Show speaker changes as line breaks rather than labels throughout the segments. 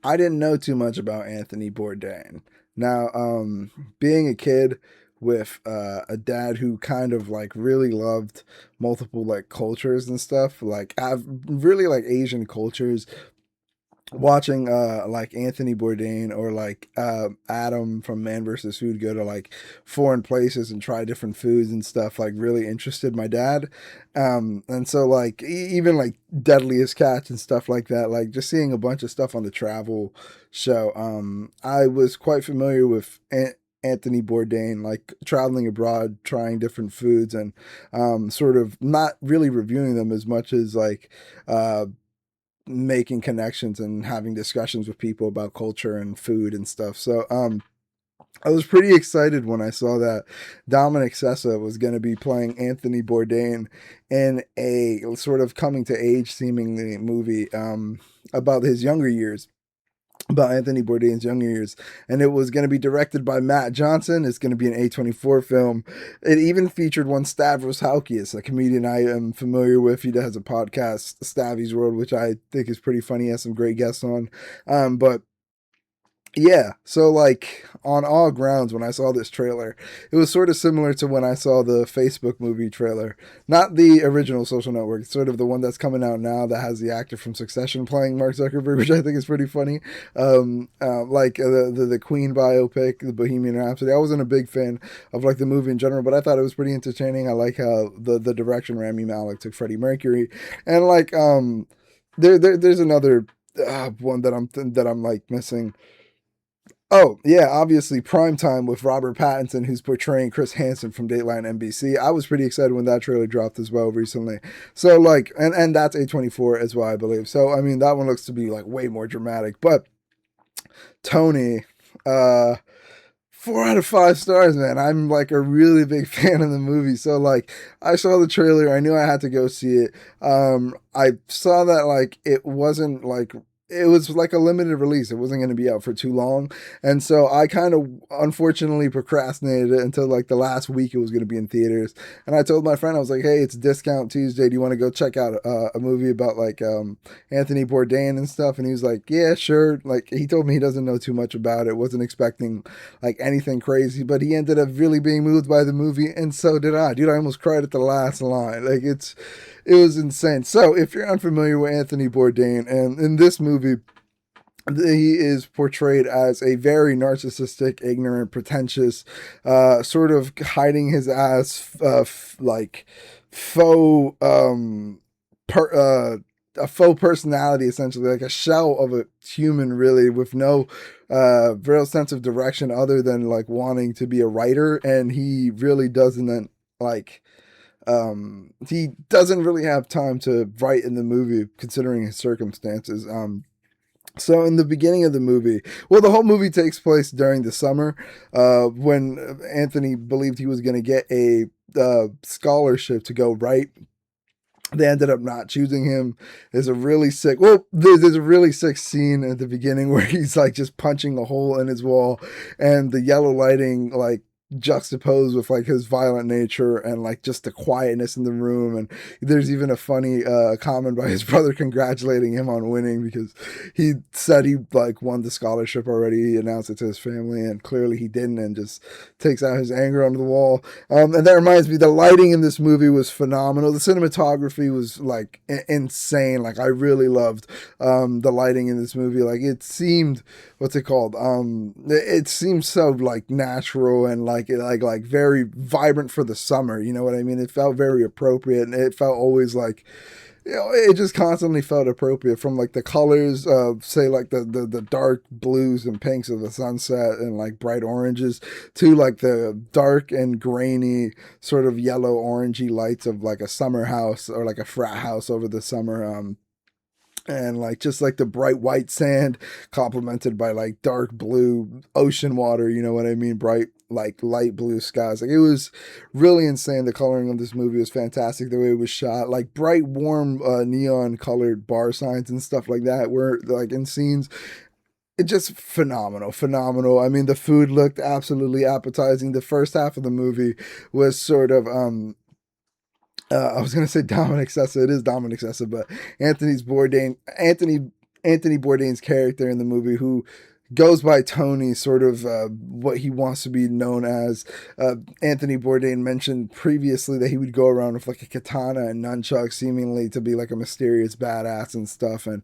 I didn't know too much about Anthony Bourdain. Now, being a kid with a dad who kind of like really loved multiple like cultures and stuff, like I've really like Asian cultures, watching like Anthony Bourdain or like Adam from Man vs. Food go to like foreign places and try different foods and stuff like really interested my dad. And so like even like Deadliest Catch and stuff like that, like just seeing a bunch of stuff on the travel show. I was quite familiar with Anthony Bourdain, like traveling abroad, trying different foods, and sort of not really reviewing them as much as like making connections and having discussions with people about culture and food and stuff. So I was pretty excited when I saw that Dominic Sessa was going to be playing Anthony Bourdain in a sort of coming to age seemingly movie about his younger years, about Anthony Bourdain's younger years, and it was going to be directed by Matt Johnson. It's going to be an A24 film. It even featured one Stavros Halkias, a comedian I am familiar with. He has a podcast, Stavy's World, which I think is pretty funny. He has some great guests on. But yeah, so like on all grounds, when I saw this trailer, it was sort of similar to when I saw the Facebook movie trailer. Not the original Social Network, it's sort of the one that's coming out now that has the actor from Succession playing Mark Zuckerberg, which I think is pretty funny. Like the Queen biopic, the Bohemian Rhapsody. I wasn't a big fan of like the movie in general, but I thought it was pretty entertaining. I like how the direction Rami Malek took Freddie Mercury, and like there's another one that I'm like missing. Oh, yeah, obviously prime time with Robert Pattinson, who's portraying Chris Hansen from Dateline NBC. I was pretty excited when that trailer dropped as well recently. So like and that's A24 as well, I believe. So I mean that one looks to be like way more dramatic. But Tony, uh 4 out of 5 stars, man. I'm like a really big fan of the movie. So like I saw the trailer, I knew I had to go see it. I saw that like it wasn't like it was like a limited release. It wasn't going to be out for too long. And so I kind of unfortunately procrastinated it until like the last week it was going to be in theaters. And I told my friend, I was like, hey, it's Discount Tuesday. Do you want to go check out a movie about like Anthony Bourdain and stuff? And he was like, yeah, sure. Like he told me he doesn't know too much about it. Wasn't expecting like anything crazy, but he ended up really being moved by the movie, and so did I. Dude, I almost cried at the last line. Like it was insane. So if you're unfamiliar with Anthony Bourdain, and in this movie, he is portrayed as a very narcissistic, ignorant, pretentious, sort of hiding his ass, like faux, per, a faux personality, essentially, like a shell of a human, really, with no real sense of direction other than like wanting to be a writer, and he really doesn't like he doesn't really have time to write in the movie considering his circumstances. So in the beginning of the movie, well, the whole movie takes place during the summer, when Anthony believed he was going to get a scholarship to go write. They ended up not choosing him. There's a really sick scene at the beginning where he's like just punching a hole in his wall, and the yellow lighting like juxtaposed with like his violent nature and like just the quietness in the room. And there's even a funny comment by his brother congratulating him on winning, because he said he like won the scholarship already. He announced it to his family, and clearly he didn't, and just takes out his anger onto the wall. And that reminds me, the lighting in this movie was phenomenal. The cinematography was like insane. Like I really loved the lighting in this movie. Like it seemed, what's it called? It seemed so like natural and like very vibrant for the summer. You know what I mean? It felt very appropriate, and it felt always like, it just constantly felt appropriate, from like the colors of say like the dark blues and pinks of the sunset and like bright oranges, to like the dark and grainy sort of yellow orangey lights of like a summer house or like a frat house over the summer. And like just like the bright white sand complemented by like dark blue ocean water, you know what I mean, bright like light blue skies. Like it was really insane. The coloring of this movie was fantastic, the way it was shot, like bright warm neon colored bar signs and stuff like that were like in scenes. It just phenomenal. I mean, the food looked absolutely appetizing. The first half of the movie was sort of I was gonna say Dominic Sessa. It is Dominic Sessa, but Anthony Anthony Bourdain's character in the movie, who goes by Tony, sort of what he wants to be known as. Anthony Bourdain mentioned previously that he would go around with like a katana and nunchucks, seemingly to be like a mysterious badass and stuff. And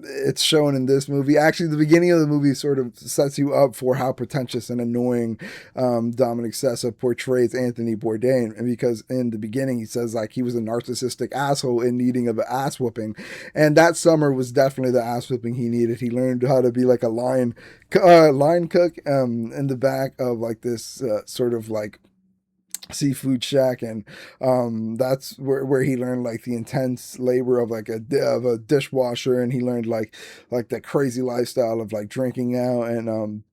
it's shown in this movie. Actually, the beginning of the movie sort of sets you up for how pretentious and annoying Dominic Sessa portrays Anthony Bourdain. And because in the beginning he says like he was a narcissistic asshole in needing of an ass whooping, and that summer was definitely the ass whooping he needed. He learned how to be like a line cook in the back of like this sort of like seafood shack, and that's where he learned like the intense labor of like a dishwasher, and he learned like that crazy lifestyle of like drinking out and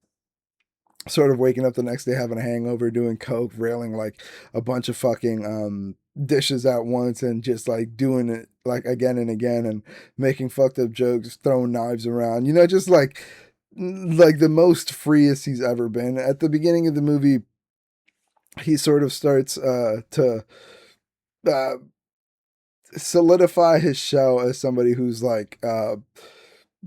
sort of waking up the next day having a hangover, doing coke, railing like a bunch of fucking dishes at once, and just like doing it like again and again, and making fucked up jokes, throwing knives around, you know, just like the most freest he's ever been. At the beginning of the movie, he sort of starts to uh, solidify his show as somebody who's like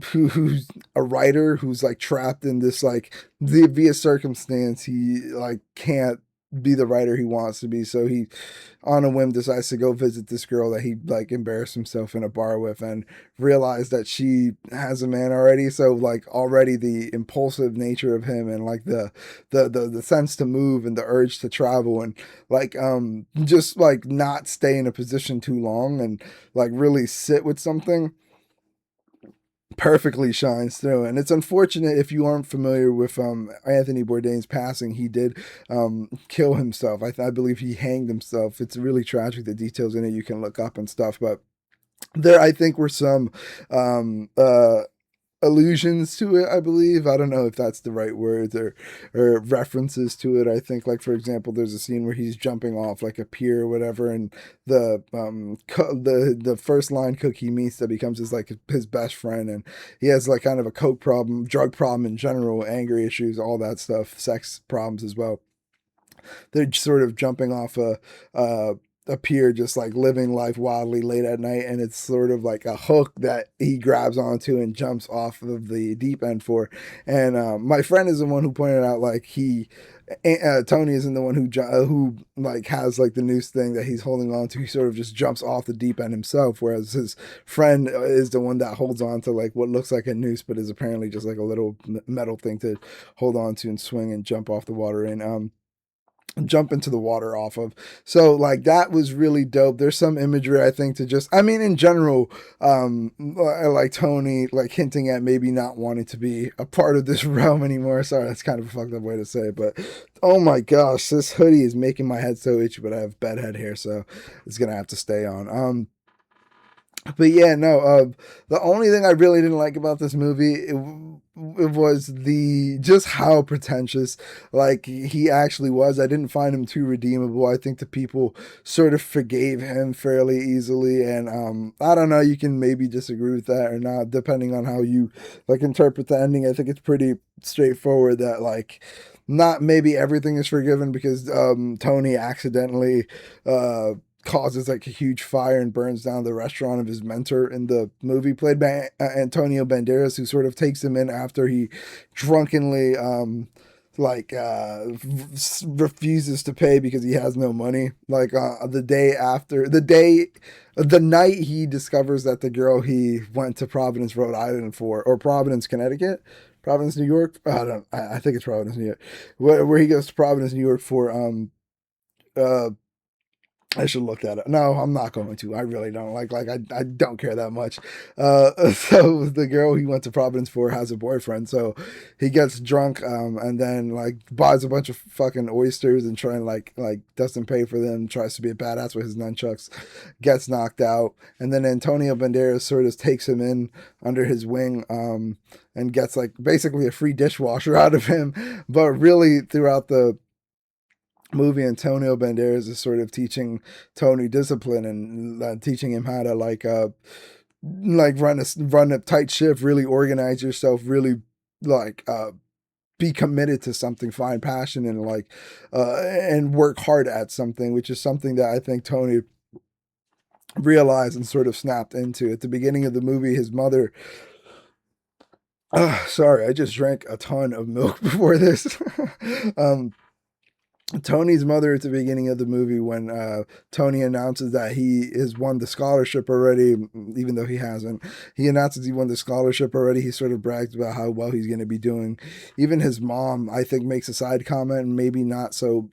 who's a writer who's like trapped in this like via circumstance. He like can't be the writer he wants to be, so he on a whim decides to go visit this girl that he like embarrassed himself in a bar with, and realize that she has a man already. So like already the impulsive nature of him, and like the sense to move and the urge to travel, and like just like not stay in a position too long and like really sit with something, perfectly shines through. And it's unfortunate, if you aren't familiar with Anthony Bourdain's passing, he did kill himself. I believe he hanged himself. It's really tragic, the details in it you can look up and stuff, but there I think were some um uh allusions to it, I believe. I don't know if that's the right word, or references to it. I think, like, for example, there's a scene where he's jumping off like a pier or whatever, and the first line cook he meets that becomes his best friend, and he has like kind of a coke problem, drug problem in general, anger issues, all that stuff, sex problems as well. They're sort of jumping off a pier, just like living life wildly late at night, and it's sort of like a hook that he grabs onto and jumps off of the deep end for. And my friend is the one who pointed out like Tony isn't the one who like has like the noose thing that he's holding on to. He sort of just jumps off the deep end himself, whereas his friend is the one that holds on to like what looks like a noose, but is apparently just like a little metal thing to hold on to and swing and jump off the water in. Jump into the water off of. So like that was really dope. There's some imagery, I think, to just, I mean, in general, like Tony like hinting at maybe not wanting to be a part of this realm anymore. Sorry, that's kind of a fucked up way to say it, but oh my gosh, this hoodie is making my head so itchy, but I have bed head hair, so it's gonna have to stay on. But yeah, no. The only thing I really didn't like about this movie, it was the just how pretentious like he actually was. I didn't find him too redeemable. I think the people sort of forgave him fairly easily, and I don't know. You can maybe disagree with that or not, depending on how you like interpret the ending. I think it's pretty straightforward that like not maybe everything is forgiven because Tony accidentally causes like a huge fire and burns down the restaurant of his mentor in the movie, played by Antonio Banderas, who sort of takes him in after he drunkenly like refuses to pay because he has no money. Like the night he discovers that the girl he went to Providence, Rhode Island for, or Providence, Connecticut, Providence, New York, I think it's Providence, New York, where he goes to Providence, New York for uh I should look that up. No, I'm not going to. I really don't I don't care that much. So the girl he went to Providence for has a boyfriend, so he gets drunk, and then like buys a bunch of fucking oysters and trying like doesn't pay for them, tries to be a badass with his nunchucks, gets knocked out, and then Antonio Banderas sort of takes him in under his wing, and gets like basically a free dishwasher out of him. But really throughout the movie, Antonio Banderas is sort of teaching Tony discipline, and teaching him how to like run a tight ship, really organize yourself, really like be committed to something, find passion, and like and work hard at something, which is something that I think Tony realized and sort of snapped into. At the beginning of the movie, his mother Sorry, I just drank a ton of milk before this. um, Tony's mother at the beginning of the movie, when Tony announces that he has won the scholarship already, even though he hasn't. He announces he won the scholarship already. He sort of brags about how well he's going to be doing. Even his mom, I think, makes a side comment, and maybe not so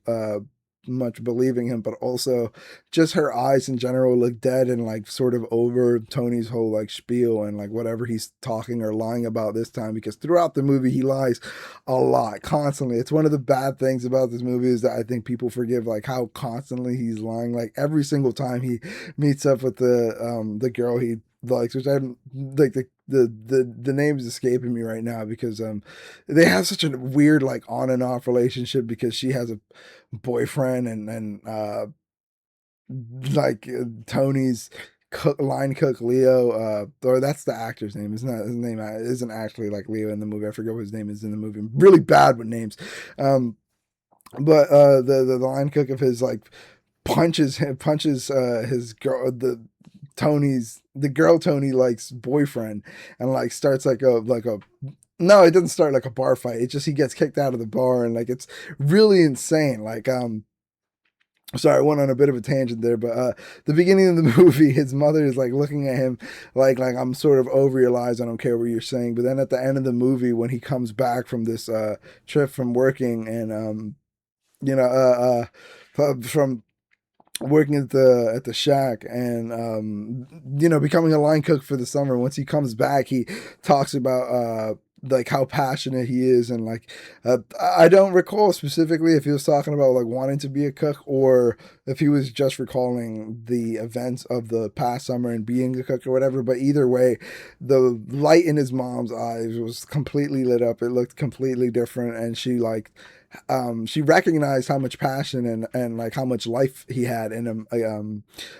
much believing him, but also just her eyes in general look dead and like sort of over Tony's whole like spiel and like whatever he's talking or lying about this time, because throughout the movie he lies a lot, constantly. It's one of the bad things about this movie is that I think people forgive like how constantly he's lying. Like every single time he meets up with the girl he likes, which I'm like the name's escaping me right now, because they have such a weird like on and off relationship, because she has a boyfriend, and like Tony's line cook Leo, or that's the actor's name. It's not his name. Isn't actually like Leo in the movie. I forget what his name is in the movie. I'm really bad with names. Um, but the line cook of his like punches his girl, the girl Tony likes boyfriend, and like starts like a no, it doesn't start like a bar fight. It just he gets kicked out of the bar, and like it's really insane. Like sorry, I went on a bit of a tangent there, but the beginning of the movie, his mother is like looking at him like I'm sort of over your lies. I don't care what you're saying. But then at the end of the movie, when he comes back from this trip from working, and you know from working at the shack, and becoming a line cook for the summer, once he comes back, he talks about like how passionate he is, and like I don't recall specifically if he was talking about like wanting to be a cook, or if he was just recalling the events of the past summer and being a cook or whatever. But either way, the light in his mom's eyes was completely lit up. It looked completely different, and she recognized how much passion and like how much life he had in him,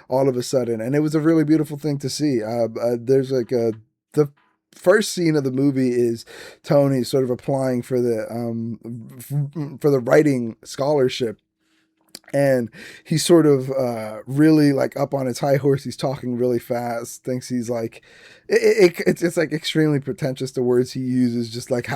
all of a sudden, and it was a really beautiful thing to see. There's like the first scene of the movie is Tony sort of applying for the writing scholarship, and he's sort of really like up on his high horse. He's talking really fast, thinks he's like it's like extremely pretentious, the words he uses, just like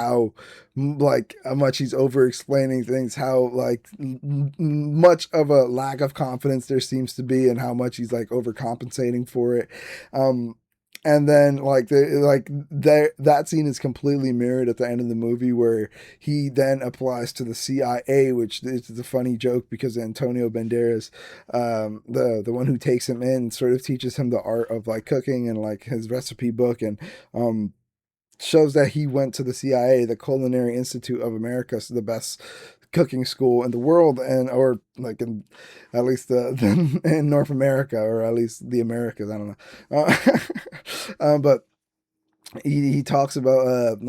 like how much he's over explaining things, how like much of a lack of confidence there seems to be, and how much he's like overcompensating for it. um and then that scene is completely mirrored at the end of the movie, where he then applies to the CIA, which is a funny joke because Antonio Banderas, the one who takes him in, sort of teaches him the art of like cooking and like his recipe book, and shows that he went to the CIA, the Culinary Institute of America, so the best cooking school in the world, and or like in at least in North America, or at least the Americas. I don't know, but he talks about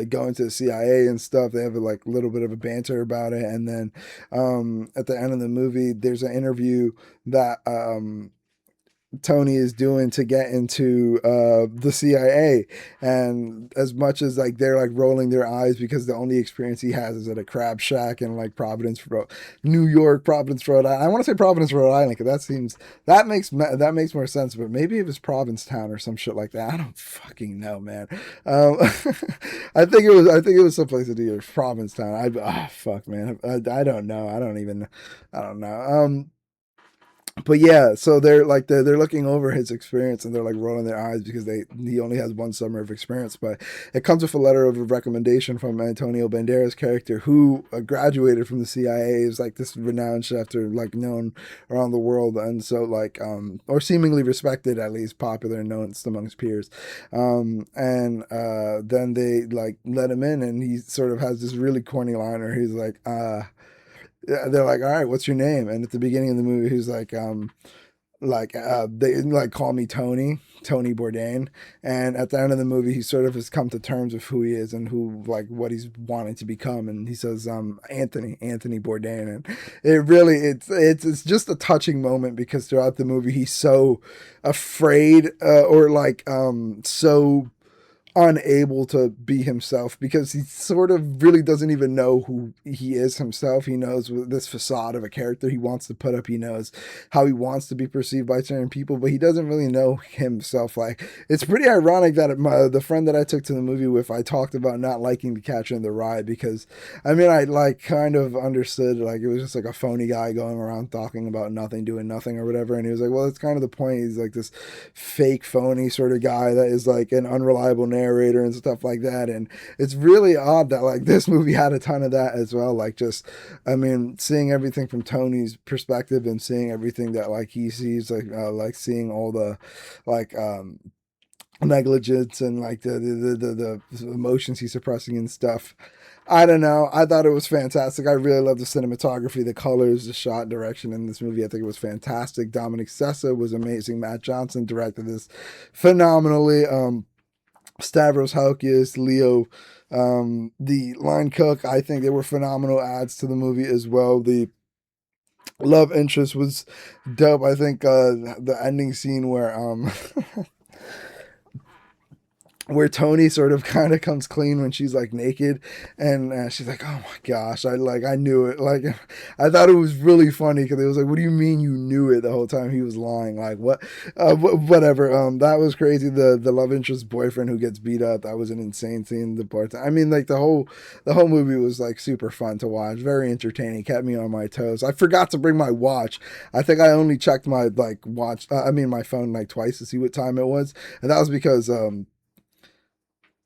going to the CIA and stuff. They have a like little bit of a banter about it, and then at the end of the movie, there's an interview that Tony is doing to get into the CIA, and as much as like they're like rolling their eyes because the only experience he has is at a crab shack in like New York, Providence, Rhode Island. I want to say Providence, Rhode Island, because that makes more sense. But maybe it was Provincetown or some shit like that. I don't fucking know, man. Um, I think it was someplace in New York, Provincetown. Fuck, man. I don't know. I don't know. But yeah, so they're looking over his experience, and they're like rolling their eyes because he only has one summer of experience. But it comes with a letter of recommendation from Antonio Banderas' character, who graduated from the CIA, is like this renowned chef, or like known around the world, and so like or seemingly respected, at least popular and known amongst peers. And then they like let him in, and he sort of has this really corny liner. He's like, yeah, they're like, all right, what's your name? And at the beginning of the movie, he's like they like call me Tony Bourdain. And at the end of the movie, he sort of has come to terms with who he is and who like what he's wanting to become. And he says, Anthony Bourdain. And it really it's just a touching moment, because throughout the movie he's so afraid, or like so unable to be himself because he sort of really doesn't even know who he is himself. He knows this facade of a character he wants to put up. He knows how he wants to be perceived by certain people, but he doesn't really know himself. Like, it's pretty ironic that the friend that I took to the movie with, I talked about not liking The Catcher in the Rye because, I mean, I like kind of understood, like, it was just like a phony guy going around talking about nothing, doing nothing or whatever. And he was like, well, that's kind of the point. He's like this fake, phony sort of guy that is like an unreliable narrator and stuff like that. And it's really odd that like this movie had a ton of that as well. Like, just, I mean, seeing everything from Tony's perspective and seeing everything that like he sees, like seeing all the like negligence and like the emotions he's suppressing and stuff. I don't know. I thought it was fantastic. I really love the cinematography, the colors, the shot direction in this movie. I think it was fantastic. Dominic Sessa was amazing. Matt Johnson directed this phenomenally. Stavros Halkias, Leo, the line cook, I think they were phenomenal adds to the movie as well. The love interest was dope. I think the ending scene where Tony sort of kind of comes clean when she's like naked, and she's like, "Oh my gosh, I knew it." Like, I thought it was really funny because it was like, "What do you mean you knew it the whole time he was lying?" Like, what, whatever. That was crazy. The love interest boyfriend who gets beat up, that was an insane scene. The part, I mean, like the whole movie was like super fun to watch, very entertaining, kept me on my toes. I forgot to bring my watch. I think I only checked my like watch. My phone like twice to see what time it was, and that was because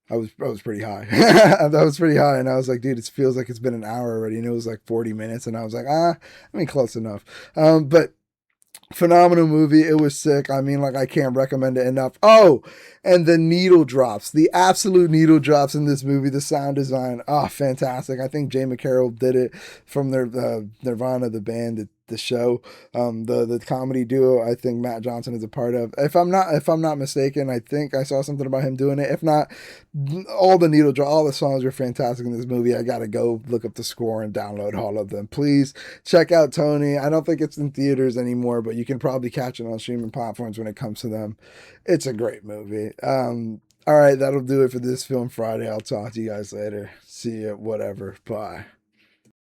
I was pretty high. That was pretty high, and I was like, dude, it feels like it's been an hour already, and it was like 40 minutes, and I was like, I mean, close enough. But phenomenal movie. It was sick. I mean, like, I can't recommend it enough. Oh, and the needle drops, the absolute needle drops in this movie. The sound design, fantastic. I think Jay McCarroll did it from their Nirvana, the band, the show, the comedy duo. I think Matt Johnson is a part of. If I'm not mistaken, I think I saw something about him doing it. If not, all the songs are fantastic in this movie. I gotta go look up the score and download all of them. Please check out Tony. I don't think it's in theaters anymore, but you can probably catch it on streaming platforms when it comes to them. It's a great movie. All right, that'll do it for this Film Friday. I'll talk to you guys later. See you, whatever. Bye.